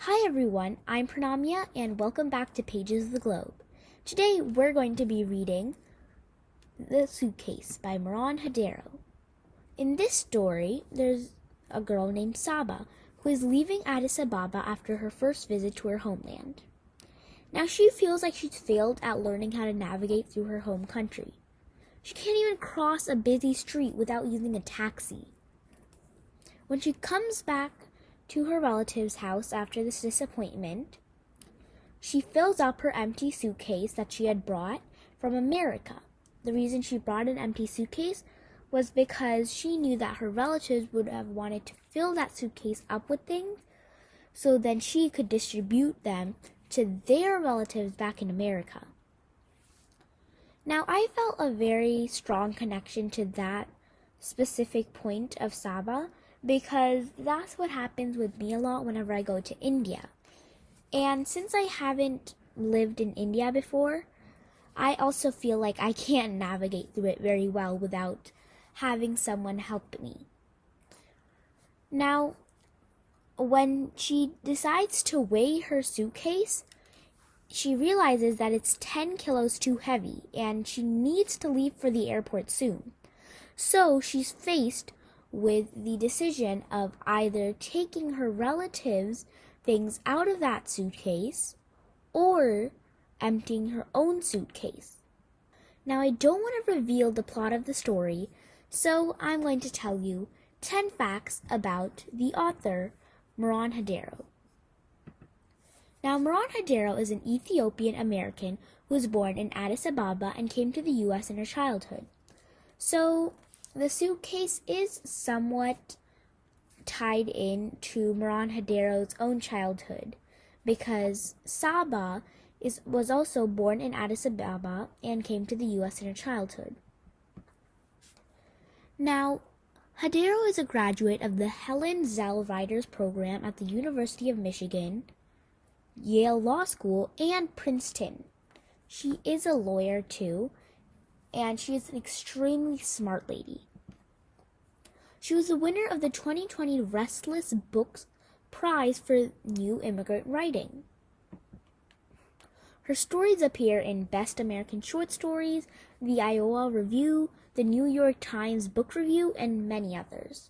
Hi everyone, I'm Pranamya and welcome back to Pages of the Globe. Today we're going to be reading The Suitcase by Meron Hadero. In this story, there's a girl named Saba who is leaving Addis Ababa after her first visit to her homeland. Now she feels like she's failed at learning how to navigate through her home country. She can't even cross a busy street without using a taxi. When she comes back to her relative's house after this disappointment, she fills up her empty suitcase that she had brought from America. The reason she brought an empty suitcase was because she knew that her relatives would have wanted to fill that suitcase up with things so then she could distribute them to their relatives back in America. Now, I felt a very strong connection to that specific point of Saba because that's what happens with me a lot whenever I go to India. And since I haven't lived in India before, I also feel like I can't navigate through it very well without having someone help me. Now, when she decides to weigh her suitcase, she realizes that it's 10 kilos too heavy and she needs to leave for the airport soon. So she's faced with the decision of either taking her relatives' things out of that suitcase or emptying her own suitcase. Now, I don't want to reveal the plot of the story, so I'm going to tell you 10 facts about the author, Meron Hadero. Now, Meron Hadero is an Ethiopian American who was born in Addis Ababa and came to the U.S. in her childhood. So, the suitcase is somewhat tied in to Meron Hadero's own childhood because Saba was also born in Addis Ababa and came to the U.S. in her childhood. Now, Hadero is a graduate of the Helen Zell Writers Program at the University of Michigan, Yale Law School, and Princeton. She is a lawyer too, and she is an extremely smart lady. She was the winner of the 2020 Restless Books Prize for New Immigrant Writing. Her stories appear in Best American Short Stories, the Iowa Review, the New York Times Book Review, and many others.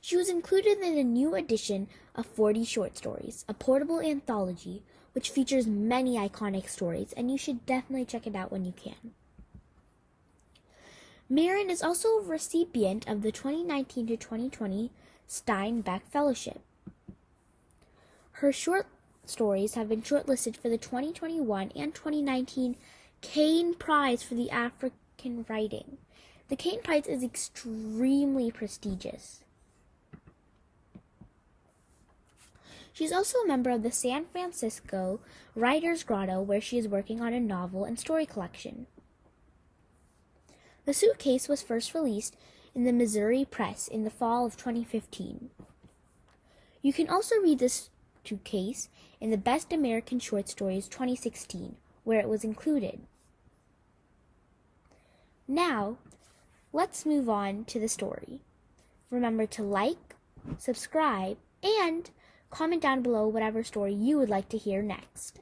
She was included in a new edition of 40 Short Stories, a portable anthology which features many iconic stories, and you should definitely check it out when you can. Meron is also a recipient of the 2019 to 2020 Steinbeck Fellowship. Her short stories have been shortlisted for the 2021 and 2019 Caine Prize for the African Writing. The Caine Prize is extremely prestigious. She's also a member of the San Francisco Writers Grotto, where she is working on a novel and story collection. The Suitcase was first released in the Missouri Press in the fall of 2015. You can also read this Suitcase in the Best American Short Stories 2016, where it was included. Now, let's move on to the story. Remember to like, subscribe, and comment down below whatever story you would like to hear next.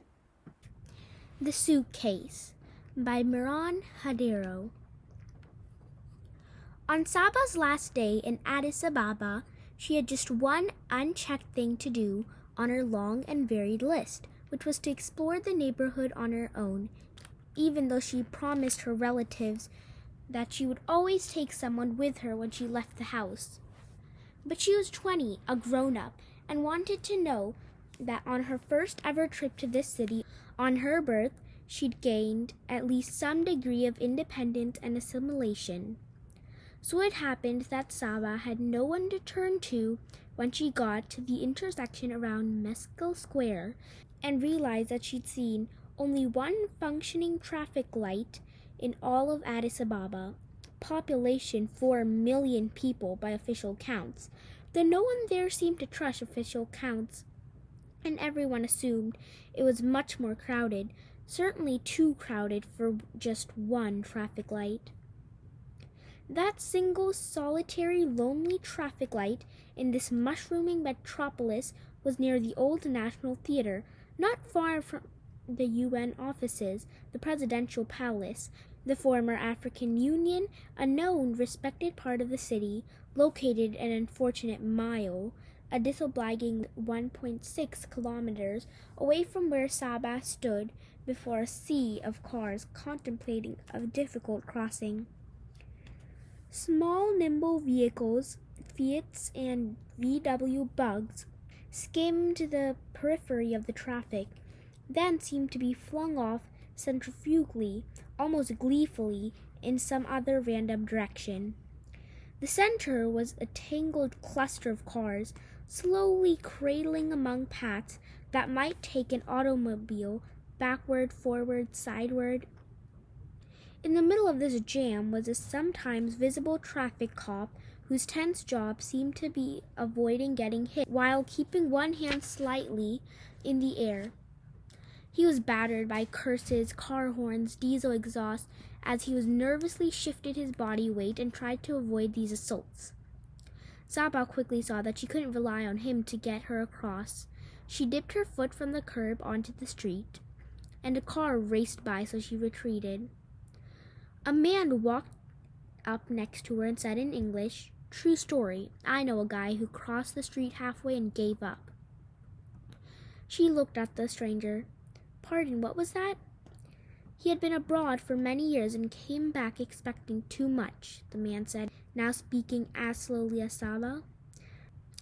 The Suitcase by Meron Hadero. On Saba's last day in Addis Ababa, she had just one unchecked thing to do on her long and varied list, which was to explore the neighborhood on her own, even though she promised her relatives that she would always take someone with her when she left the house. But she was 20, a grown-up, and wanted to know that on her first ever trip to this city on her birth, she'd gained at least some degree of independence and assimilation. So it happened that Saba had no one to turn to when she got to the intersection around Mescal Square and realized that she'd seen only one functioning traffic light in all of Addis Ababa, population 4 million people by official counts. Though no one there seemed to trust official counts, and everyone assumed it was much more crowded, certainly too crowded for just one traffic light. That single solitary lonely traffic light in this mushrooming metropolis was near the old National Theater, not far from the UN offices, the presidential palace, the former African Union, a known, respected part of the city, located an unfortunate mile, a disobliging 1.6 kilometers away from where Saba stood before a sea of cars contemplating a difficult crossing. Small, nimble vehicles, Fiats and VW Bugs, skimmed the periphery of the traffic, then seemed to be flung off centrifugally, almost gleefully, in some other random direction. The center was a tangled cluster of cars, slowly cradling among paths that might take an automobile backward, forward, sideward. In the middle of this jam was a sometimes visible traffic cop whose tense job seemed to be avoiding getting hit while keeping one hand slightly in the air. He was battered by curses, car horns, diesel exhaust, as he was nervously shifted his body weight and tried to avoid these assaults. Saba quickly saw that she couldn't rely on him to get her across. She dipped her foot from the curb onto the street, and a car raced by, so she retreated. A man walked up next to her and said in English, "True story, I know a guy who crossed the street halfway and gave up." She looked at the stranger. "Pardon, what was that?" "He had been abroad for many years and came back expecting too much," the man said, now speaking as slowly as Saba.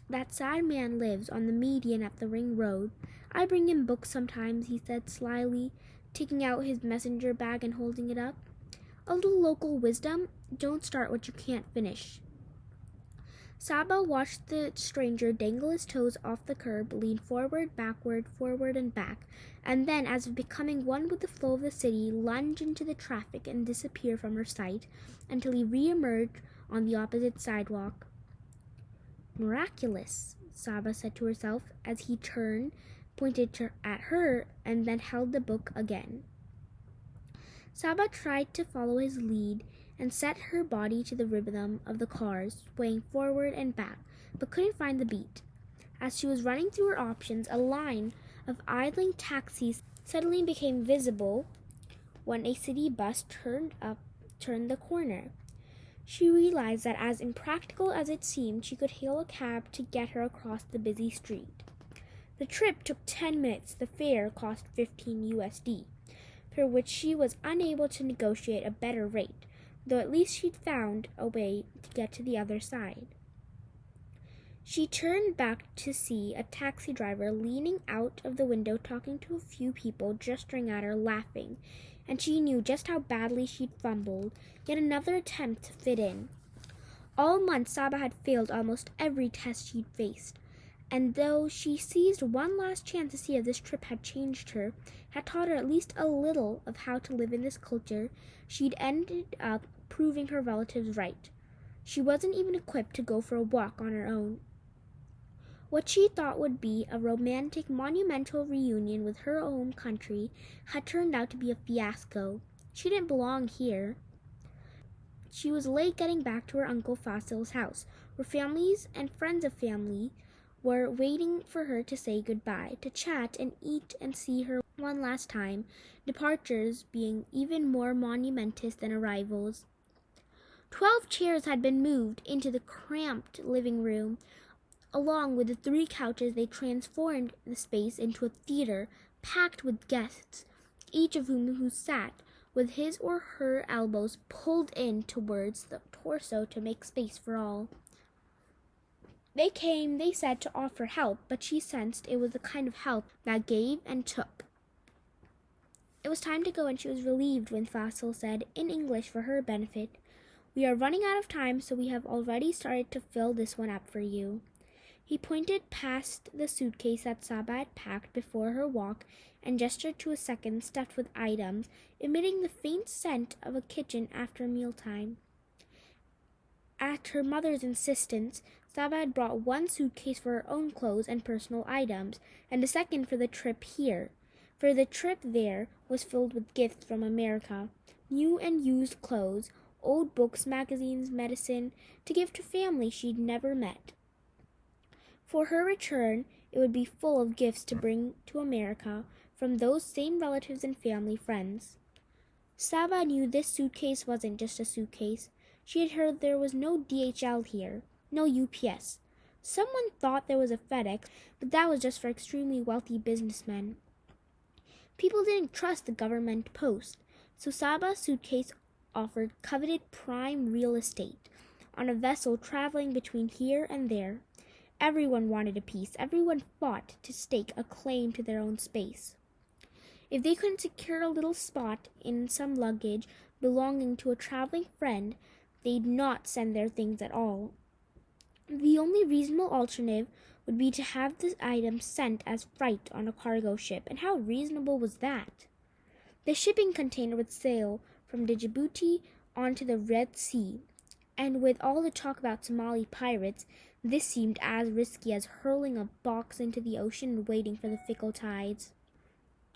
"That sad man lives on the median at the ring road. I bring him books sometimes," he said slyly, taking out his messenger bag and holding it up. "A little local wisdom: don't start what you can't finish." Saba watched the stranger dangle his toes off the curb, lean forward, backward, forward, and back, and then, as if becoming one with the flow of the city, lunge into the traffic and disappear from her sight until he re-emerged on the opposite sidewalk. "Miraculous," Saba said to herself as he turned, pointed at her, and then held the book again. Saba tried to follow his lead and set her body to the rhythm of the cars, swaying forward and back, but couldn't find the beat. As she was running through her options, a line of idling taxis suddenly became visible when a city bus turned the corner. She realized that, as impractical as it seemed, she could hail a cab to get her across the busy street. The trip took 10 minutes. The fare cost $15, for which she was unable to negotiate a better rate, though at least she'd found a way to get to the other side. She turned back to see a taxi driver leaning out of the window talking to a few people, gesturing at her, laughing, and she knew just how badly she'd fumbled, yet another attempt to fit in. All month Saba had failed almost every test she'd faced, and though she seized one last chance to see if this trip had changed her, had taught her at least a little of how to live in this culture, she'd ended up proving her relatives right. She wasn't even equipped to go for a walk on her own. What she thought would be a romantic, monumental reunion with her own country had turned out to be a fiasco. She didn't belong here. She was late getting back to her Uncle Fasil's house, where families and friends of family were waiting for her to say goodbye, to chat and eat and see her one last time, departures being even more monumentous than arrivals. 12 chairs had been moved into the cramped living room. Along with the 3 couches, they transformed the space into a theater packed with guests, each of whom sat with his or her elbows pulled in towards the torso to make space for all. They came, they said, to offer help, but she sensed it was the kind of help that gave and took. It was time to go, and she was relieved when Fasil said, in English for her benefit, "We are running out of time, so we have already started to fill this one up for you." He pointed past the suitcase that Saba had packed before her walk and gestured to a second stuffed with items, emitting the faint scent of a kitchen after mealtime. At her mother's insistence, Saba had brought one suitcase for her own clothes and personal items, and a second for the trip here. For the trip there was filled with gifts from America, new and used clothes, old books, magazines, medicine, to give to family she'd never met. For her return, it would be full of gifts to bring to America from those same relatives and family friends. Saba knew this suitcase wasn't just a suitcase. She had heard there was no DHL here, no UPS. Someone thought there was a FedEx, but that was just for extremely wealthy businessmen. People didn't trust the government post, so Saba's suitcase offered coveted prime real estate on a vessel traveling between here and there. Everyone wanted a piece. Everyone fought to stake a claim to their own space. If they couldn't secure a little spot in some luggage belonging to a traveling friend, they'd not send their things at all. The only reasonable alternative would be to have the item sent as freight on a cargo ship, and how reasonable was that? The shipping container would sail from Djibouti onto the Red Sea, and with all the talk about Somali pirates, this seemed as risky as hurling a box into the ocean and waiting for the fickle tides.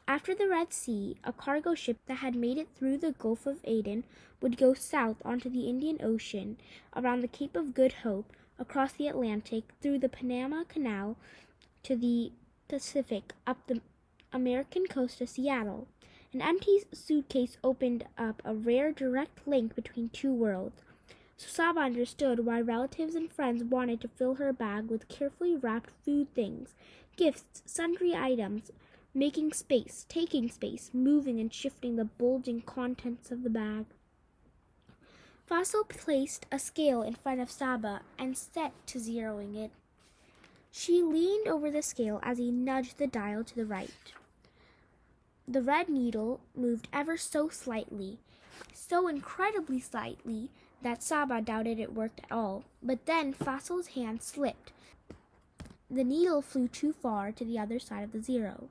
After the Red Sea, a cargo ship that had made it through the Gulf of Aden would go south onto the Indian Ocean, around the Cape of Good Hope, across the Atlantic, through the Panama Canal to the Pacific, up the American coast to Seattle. An empty suitcase opened up a rare direct link between two worlds. So Saba understood why relatives and friends wanted to fill her bag with carefully wrapped food things, gifts, sundry items, making space, taking space, moving and shifting the bulging contents of the bag. Faisal placed a scale in front of Saba and set to zeroing it. She leaned over the scale as he nudged the dial to the right. The red needle moved ever so slightly, so incredibly slightly that Saba doubted it worked at all. But then Faisal's hand slipped. The needle flew too far to the other side of the zero.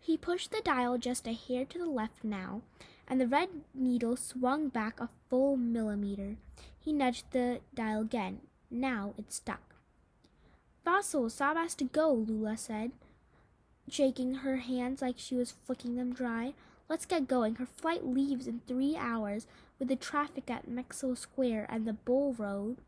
He pushed the dial just a hair to the left now, and the red needle swung back a full millimeter. He nudged the dial again. Now it stuck. Faisal, Saba has to go, Lula said, shaking her hands like she was flicking them dry. Let's get going. Her flight leaves in 3 hours with the traffic at Mexico Square and the Bull Road.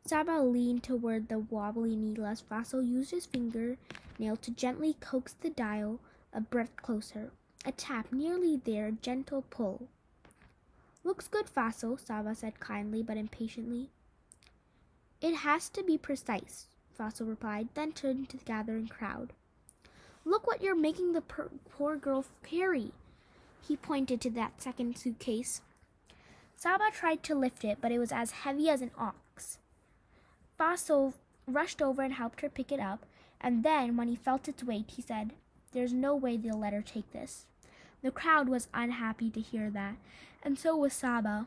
Saba leaned toward the wobbly needle as Faisal used his fingernail to gently coax the dial a breath closer. A tap, nearly there, a gentle pull. Looks good, Faisal, Saba said kindly but impatiently. It has to be precise, Faisal replied, then turned to the gathering crowd. Look what you're making the poor girl carry. He pointed to that second suitcase. Saba tried to lift it, but it was as heavy as an ox. Faisal rushed over and helped her pick it up, and then, when he felt its weight, he said, There's no way they'll let her take this. The crowd was unhappy to hear that, and so was Saba.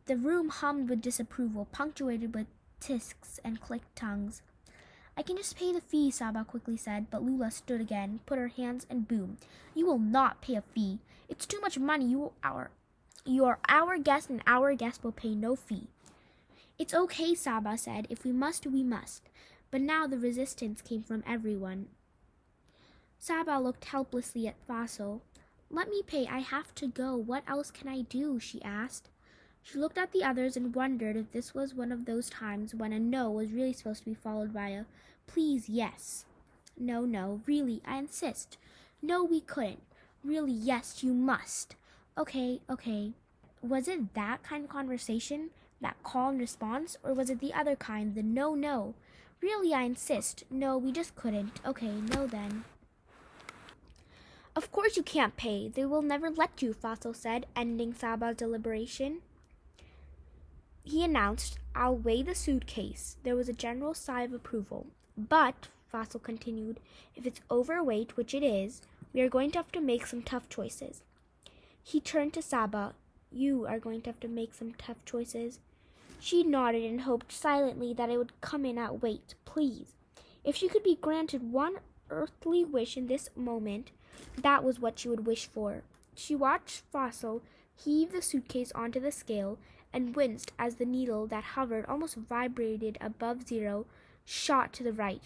The room hummed with disapproval, punctuated with tisks and clicked tongues. I can just pay the fee, Saba quickly said, but Lula stood again, put her hands, and boomed. You will not pay a fee. It's too much money. You are our guest, and our guest will pay no fee. It's okay, Saba said. If we must, we must. But now the resistance came from everyone. Saba looked helplessly at Faisal. Let me pay. I have to go. What else can I do? She asked. She looked at the others and wondered if this was one of those times when a no was really supposed to be followed by a please yes. No, really, I insist. No, we couldn't. Really, yes, you must. Okay. Was it that kind of conversation, that call and response, or was it the other kind, the no? Really, I insist. No, we just couldn't. Okay, no then. Of course you can't pay. They will never let you, Faisal said, ending Saba's deliberation. He announced, I'll weigh the suitcase. There was a general sigh of approval. But, Faisal continued, if it's overweight, which it is, we are going to have to make some tough choices. He turned to Saba. You are going to have to make some tough choices. She nodded and hoped silently that it would come in at weight. Please. If she could be granted one earthly wish in this moment, that was what she would wish for. She watched Faisal heave the suitcase onto the scale and winced as the needle that hovered, almost vibrated above zero, shot to the right.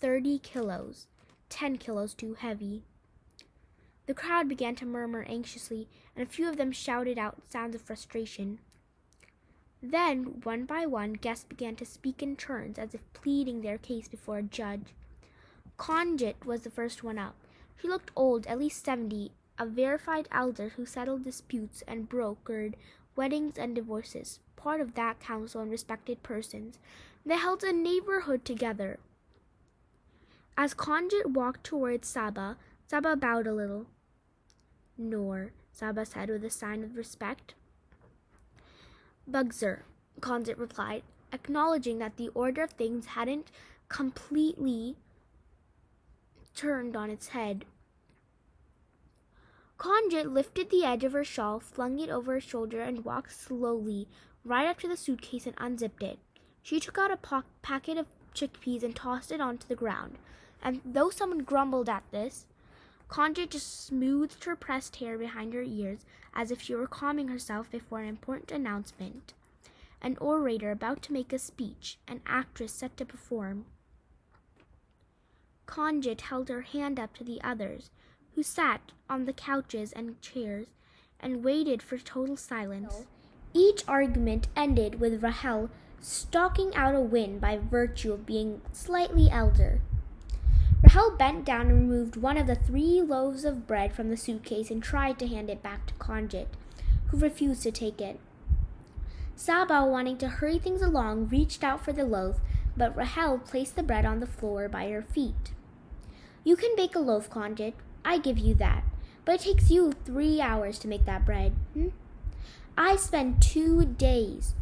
30 kilos. 10 kilos too heavy. The crowd began to murmur anxiously, and a few of them shouted out sounds of frustration. Then, one by one, guests began to speak in turns, as if pleading their case before a judge. Conjit was the first one up. She looked old, at least 70, a verified elder who settled disputes and brokered weddings and divorces, part of that council and respected persons. They held a neighborhood together. As Conjit walked towards Saba, Saba bowed a little. "Nor," Saba said with a sign of respect. "Bugzer," Conjit replied, acknowledging that the order of things hadn't completely turned on its head. Conjit lifted the edge of her shawl, flung it over her shoulder, and walked slowly right up to the suitcase and unzipped it. She took out a packet of chickpeas and tossed it onto the ground. And though someone grumbled at this, Conjit just smoothed her pressed hair behind her ears as if she were calming herself before an important announcement. An orator about to make a speech, an actress set to perform. Conjit held her hand up to the others, who sat on the couches and chairs and waited for total silence. Each argument ended with Rahel stalking out a win by virtue of being slightly elder. Rahel bent down and removed one of the 3 loaves of bread from the suitcase and tried to hand it back to Conjit, who refused to take it. Saba, wanting to hurry things along, reached out for the loaf, but Rahel placed the bread on the floor by her feet. "You can bake a loaf, Conjit. I give you that. But it takes you 3 hours to make that bread. I spent 2 days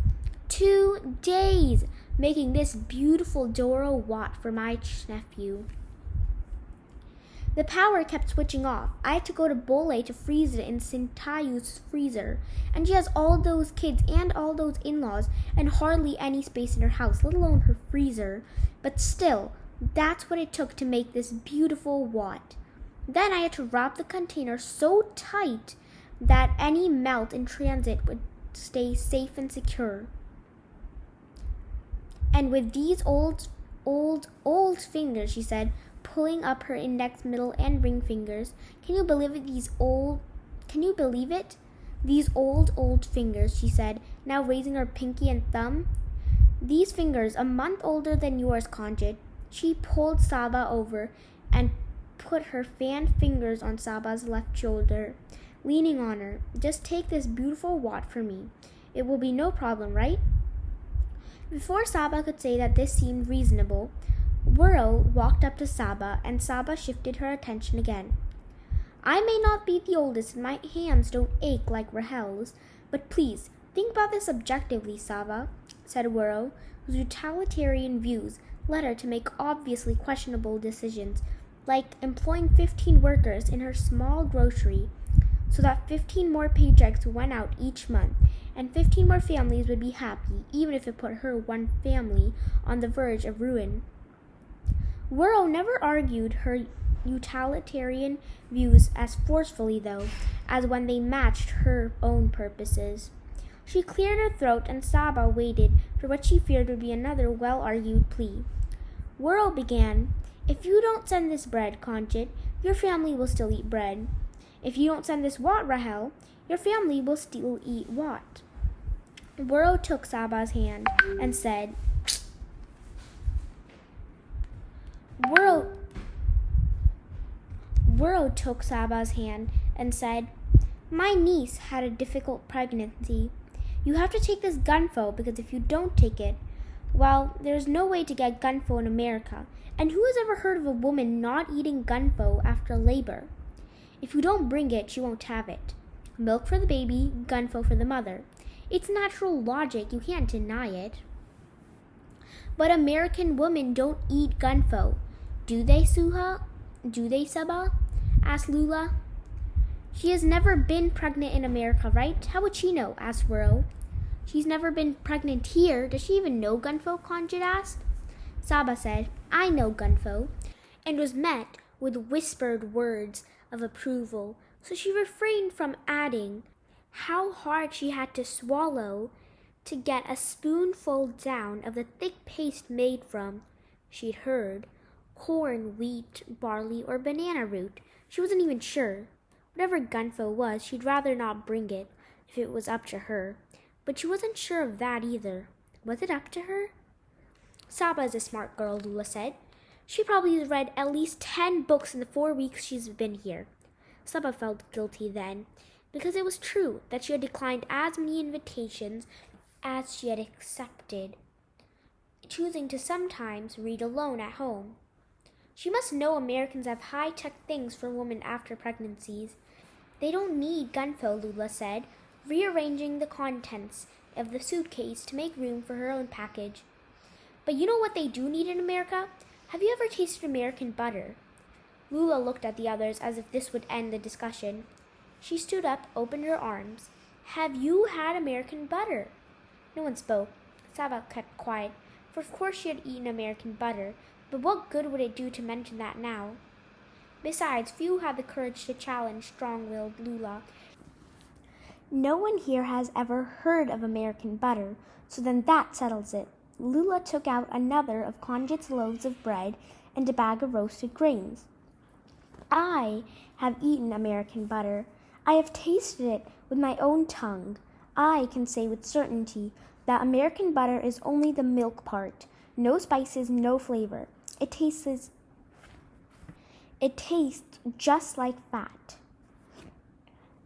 making this beautiful Doro Wat for my nephew. The power kept switching off. I had to go to Bole to freeze it in Sintayu's freezer. And she has all those kids and all those in-laws and hardly any space in her house, let alone her freezer. But still, that's what it took to make this beautiful Wat. Then I had to wrap the container so tight that any melt in transit would stay safe and secure. And with these old fingers," she said, pulling up her index, middle, and ring fingers. Can you believe it? These old fingers," she said, now raising her pinky and thumb. "These fingers, a month older than yours, Conjit." She pulled Saba over and put her fanned fingers on Saba's left shoulder, leaning on her. "Just take this beautiful Wat for me. It will be no problem, right?" Before Saba could say that this seemed reasonable, Wuro walked up to Saba, and Saba shifted her attention again. "I may not be the oldest, and my hands don't ache like Rahel's, but please, think about this objectively, Saba," said Wuro, whose utilitarian views led her to make obviously questionable decisions, like employing 15 workers in her small grocery so that 15 more paychecks went out each month, and 15 more families would be happy, even if it put her one family on the verge of ruin. Wuro never argued her utilitarian views as forcefully, though, as when they matched her own purposes. She cleared her throat, and Saba waited for what she feared would be another well-argued plea. Wuro began, "If you don't send this bread, Conjit, your family will still eat bread. If you don't send this Wat, Rahel, your family will still eat Wat." Wuro took Saba's hand and said, "My niece had a difficult pregnancy. You have to take this gunfo, because if you don't take it, well, there's no way to get gunfo in America. And who has ever heard of a woman not eating gunfo after labor? If you don't bring it, she won't have it. Milk for the baby, gunfo for the mother. It's natural logic, you can't deny it." "But American women don't eat gunfo. Do they, Suha? Do they, Saba?" asked Lula. "She has never been pregnant in America, right? How would she know?" asked Wuro. "She's never been pregnant here. Does she even know gunfo?" Conjit asked. Saba said, "I know gunfo," and was met with whispered words of approval, so she refrained from adding how hard she had to swallow to get a spoonful down of the thick paste made from, she'd heard, corn, wheat, barley, or banana root. She wasn't even sure. Whatever gunfo was, she'd rather not bring it if it was up to her. But she wasn't sure of that either. Was it up to her? Saba is a smart girl, Lula said. She probably has read at least 10 books in the 4 weeks she's been here. Saba felt guilty then, because it was true that she had declined as many invitations as she had accepted, choosing to sometimes read alone at home. She must know Americans have high-tech things for women after pregnancies. They don't need gunfo, Lula said, rearranging the contents of the suitcase to make room for her own package. But you know what they do need in America? Have you ever tasted American butter? Lula looked at the others as if this would end the discussion. She stood up, opened her arms. Have you had American butter? No one spoke. Saba kept quiet, for of course she had eaten American butter, but what good would it do to mention that now? Besides, few had the courage to challenge strong-willed Lula. No one here has ever heard of American butter, so then that settles it. Lula took out another of Conjit's loaves of bread and a bag of roasted grains. I have eaten American butter. I have tasted it with my own tongue. I can say with certainty that American butter is only the milk part. No spices, no flavor. It tastes just like fat.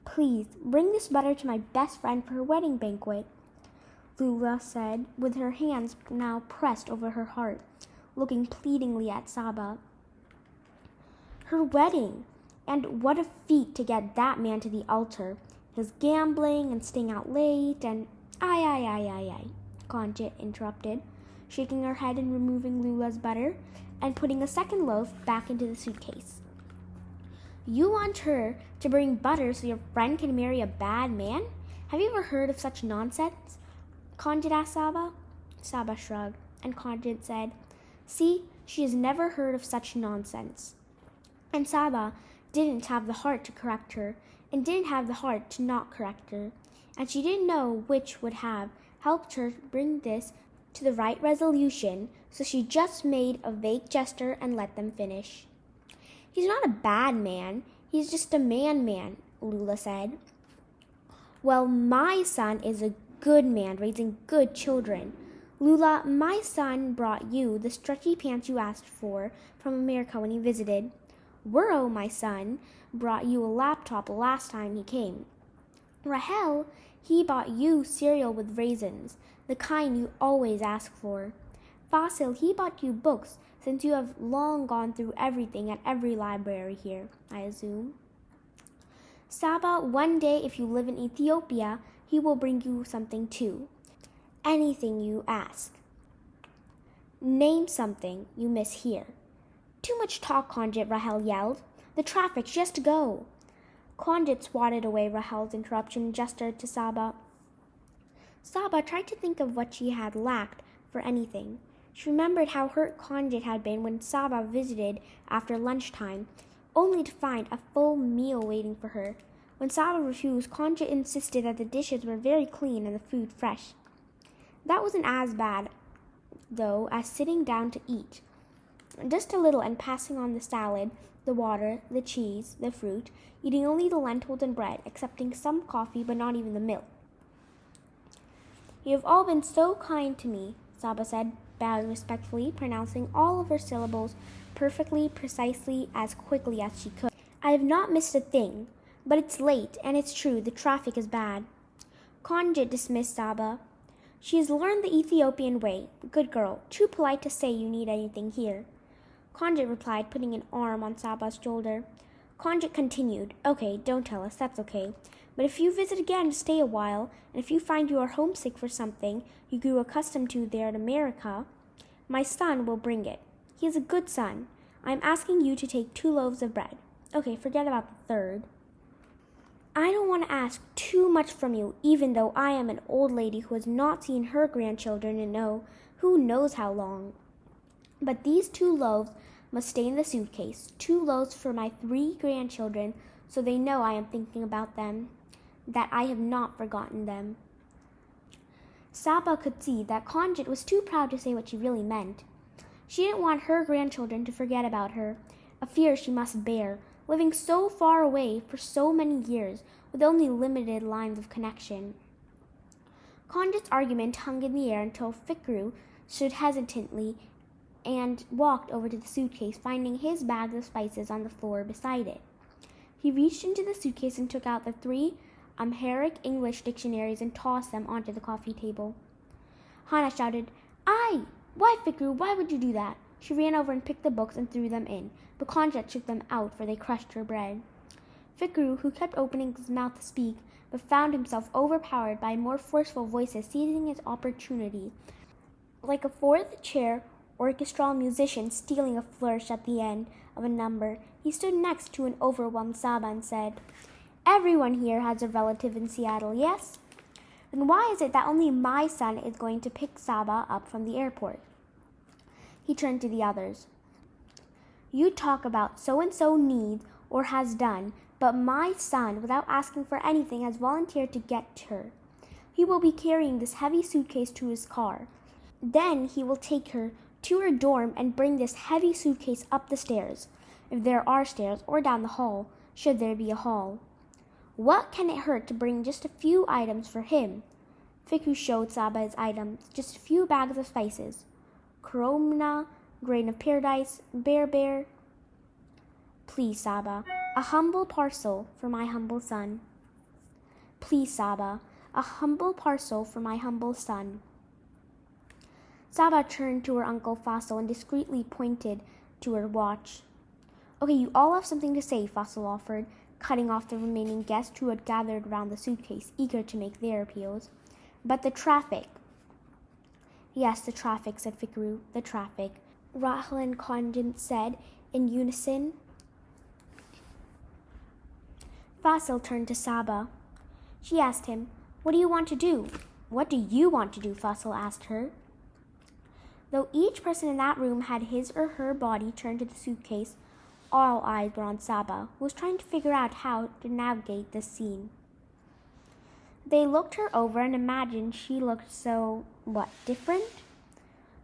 Please, bring this butter to my best friend for her wedding banquet, Lula said, with her hands now pressed over her heart, looking pleadingly at Saba. Her wedding! And what a feat to get that man to the altar. His gambling and staying out late and... Aye, Conjit interrupted, shaking her head and removing Lula's butter and putting a second loaf back into the suitcase. You want her to bring butter so your friend can marry a bad man? Have you ever heard of such nonsense? Conjit asked Saba. Saba shrugged, and Conjit said, See, she has never heard of such nonsense. And Saba didn't have the heart to correct her, and didn't have the heart to not correct her, and she didn't know which would have helped her bring this to the right resolution, so she just made a vague gesture and let them finish. He's not a bad man, he's just a man, Lula said. Well, my son is a good man, raising good children. Lula, my son brought you the stretchy pants you asked for from America when he visited. Worro, my son, brought you a laptop last time he came. Rahel, he bought you cereal with raisins, the kind you always ask for. Fasil, he bought you books, since you have long gone through everything at every library here, I assume. Saba, one day if you live in Ethiopia, he will bring you something too. Anything you ask. Name something you miss here. Too much talk, Conjit, Rahel yelled. The traffic, just go. Conjit swatted away Rahel's interruption and gestured to Saba. Saba tried to think of what she had lacked for anything. She remembered how hurt Conjit had been when Saba visited after lunchtime, only to find a full meal waiting for her. When Saba refused, Conjit insisted that the dishes were very clean and the food fresh. That wasn't as bad, though, as sitting down to eat. Just a little and passing on the salad, the water, the cheese, the fruit, eating only the lentils and bread, accepting some coffee but not even the milk. You have all been so kind to me, Saba said, bowing respectfully, pronouncing all of her syllables perfectly, precisely, as quickly as she could. I have not missed a thing, but it's late, and it's true, the traffic is bad. Conjit dismissed Saba. She has learned the Ethiopian way. Good girl, too polite to say you need anything here. Conjit replied, putting an arm on Saba's shoulder. Conjit continued, Okay, don't tell us, that's okay. But if you visit again to stay a while, and if you find you are homesick for something you grew accustomed to there in America, my son will bring it. He is a good son. I am asking you to take 2 loaves of bread. Okay, forget about the third. I don't want to ask too much from you, even though I am an old lady who has not seen her grandchildren in who knows how long. But these 2 loaves must stay in the suitcase, 2 loaves for my 3 grandchildren, so they know I am thinking about them, that I have not forgotten them. Saba could see that Conjit was too proud to say what she really meant. She didn't want her grandchildren to forget about her, a fear she must bear, living so far away for so many years with only limited lines of connection. Condit's argument hung in the air until Fikru stood hesitantly and walked over to the suitcase, finding his bag of spices on the floor beside it. He reached into the suitcase and took out the 3 Amharic English dictionaries and tossed them onto the coffee table. Hannah shouted, "Aye! Why, Fikru, why would you do that?" She ran over and picked the books and threw them in, but Condit shook them out, for they crushed her bread. Fikru, who kept opening his mouth to speak, but found himself overpowered by more forceful voices seizing his opportunity, like a fourth-chair orchestral musician stealing a flourish at the end of a number. He stood next to an overwhelmed Saba and said, "Everyone here has a relative in Seattle, yes? Then why is it that only my son is going to pick Saba up from the airport?" He turned to the others. "You talk about so-and-so needs or has done, but my son, without asking for anything, has volunteered to get her. He will be carrying this heavy suitcase to his car. Then he will take her to her dorm and bring this heavy suitcase up the stairs, if there are stairs, or down the hall, should there be a hall. What can it hurt to bring just a few items for him?" Fikru showed Saba his items, just a few bags of spices. Corona, grain of paradise, bear. "Please, Saba, a humble parcel for my humble son. Please, Saba, a humble parcel for my humble son." Saba turned to her Uncle Fossil and discreetly pointed to her watch. "Okay, you all have something to say," Fossil offered, cutting off the remaining guests who had gathered around the suitcase, eager to make their appeals. "But the traffic." "Yes, the traffic," said Fikru. "The traffic," Rahel and Condit said in unison. Fossil turned to Saba. She asked him, "What do you want to do?" "What do you want to do?" Fossil asked her. Though each person in that room had his or her body turned to the suitcase, all eyes were on Saba, who was trying to figure out how to navigate this scene. They looked her over and imagined she looked so, different?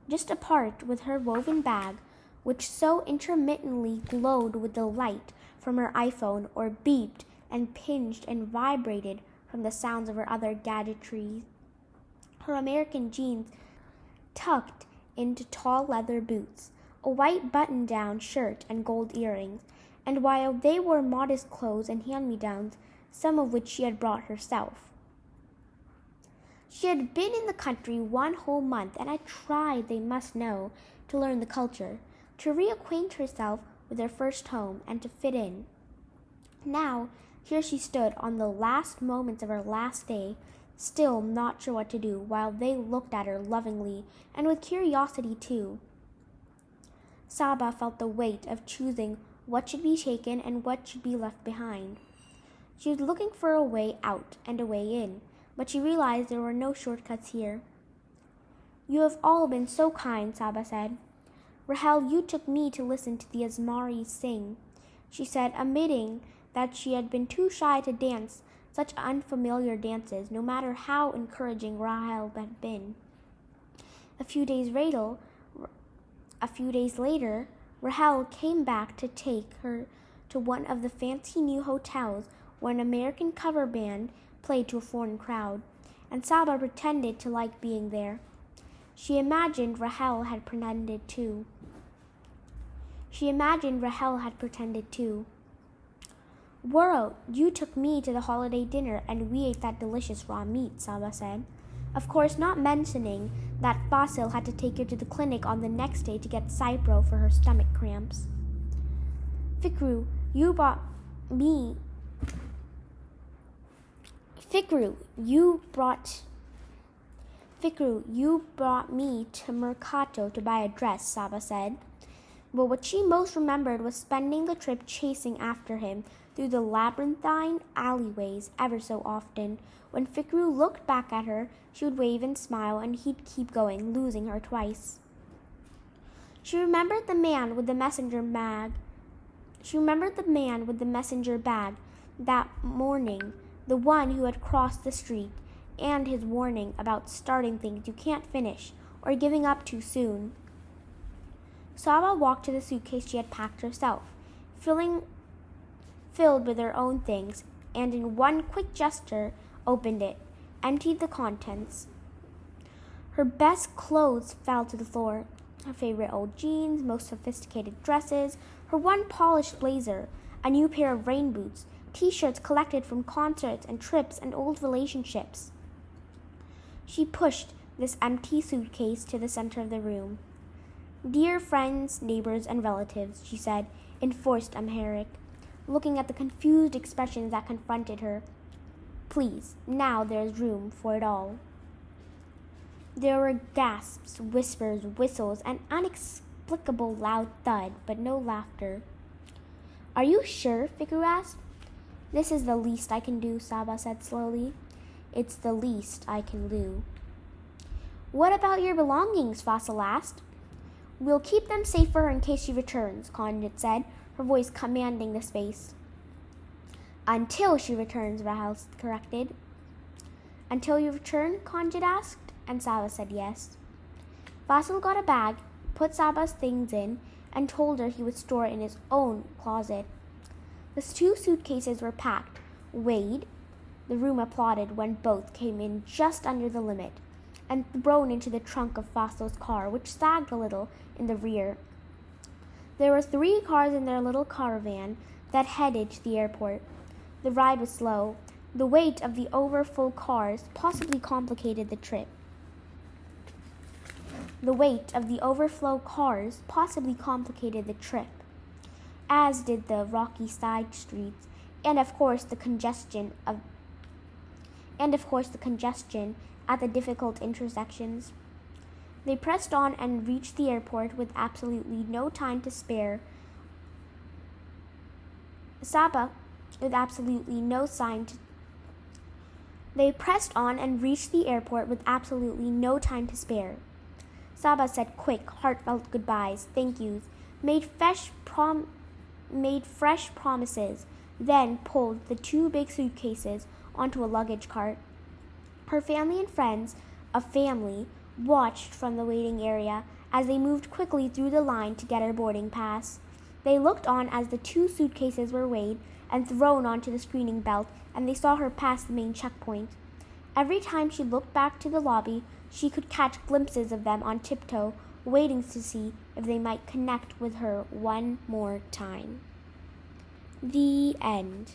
Just apart with her woven bag, which so intermittently glowed with the light from her iPhone or beeped and pinged and vibrated from the sounds of her other gadgetry. Her American jeans tucked into tall leather boots, a white button-down shirt and gold earrings, and while they wore modest clothes and hand-me-downs, some of which she had brought herself. She had been in the country 1 whole month and had tried, they must know, to learn the culture, to reacquaint herself with her first home, and to fit in. Now, here she stood on the last moments of her last day, still not sure what to do, while they looked at her lovingly and with curiosity too. Saba felt the weight of choosing what should be taken and what should be left behind. She was looking for a way out and a way in, but she realized there were no shortcuts here. "You have all been so kind," Saba said. "Rahel, you took me to listen to the Asmaris sing," she said, admitting that she had been too shy to dance such unfamiliar dances, no matter how encouraging Rahel had been. A few days later, Rahel came back to take her to one of the fancy new hotels where an American cover band played to a foreign crowd, and Saba pretended to like being there. She imagined Rahel had pretended too. "Worrell, you took me to the holiday dinner and we ate that delicious raw meat," Saba said, of course not mentioning that Fossil had to take her to the clinic on the next day to get Cipro for her stomach cramps. Fikru, you brought me to Mercato to buy a dress, Saba said. But what she most remembered was spending the trip chasing after him through the labyrinthine alleyways ever so often. When Fikru looked back at her, she would wave and smile, and he'd keep going, losing her twice. She remembered the man with the messenger bag that morning, the one who had crossed the street, and his warning about starting things you can't finish or giving up too soon. Saba walked to the suitcase she had packed herself, filling filled with her own things, and in one quick gesture opened it, emptied the contents. Her best clothes fell to the floor. Her favorite old jeans, most sophisticated dresses, her one polished blazer, a new pair of rain boots, t-shirts collected from concerts and trips and old relationships. She pushed this empty suitcase to the center of the room. "Dear friends, neighbors, and relatives," she said in forced Amharic, looking at the confused expressions that confronted her. "Please, now there is room for it all." There were gasps, whispers, whistles, and inexplicable loud thud, but no laughter. "Are you sure?" Fikru asked. "This is the least I can do," Saba said slowly. "It's the least I can do." "What about your belongings?" Fasil asked. "We'll keep them safe for her in case she returns," Conjit said, her voice commanding the space. "Until she returns," Rahel corrected. "Until you return?" Conjit asked, and Saba said yes. Fasil got a bag, put Saba's things in, and told her he would store it in his own closet. The 2 suitcases were packed, weighed. The room applauded when both came in just under the limit, and thrown into the trunk of Fasil's car, which sagged a little in the rear. There were 3 cars in their little caravan that headed to the airport. The ride was slow. The weight of the overfull cars possibly complicated the trip. As did the rocky side streets, and of course the congestion at the difficult intersections. They pressed on and reached the airport with absolutely no time to spare. Saba said quick, heartfelt goodbyes, thank yous, made fresh promises, then pulled the 2 big suitcases onto a luggage cart. Her family and friends, a family, watched from the waiting area as they moved quickly through the line to get her boarding pass. They looked on as the 2 suitcases were weighed and thrown onto the screening belt, and they saw her pass the main checkpoint. Every time she looked back to the lobby, she could catch glimpses of them on tiptoe, waiting to see if they might connect with her one more time. The end.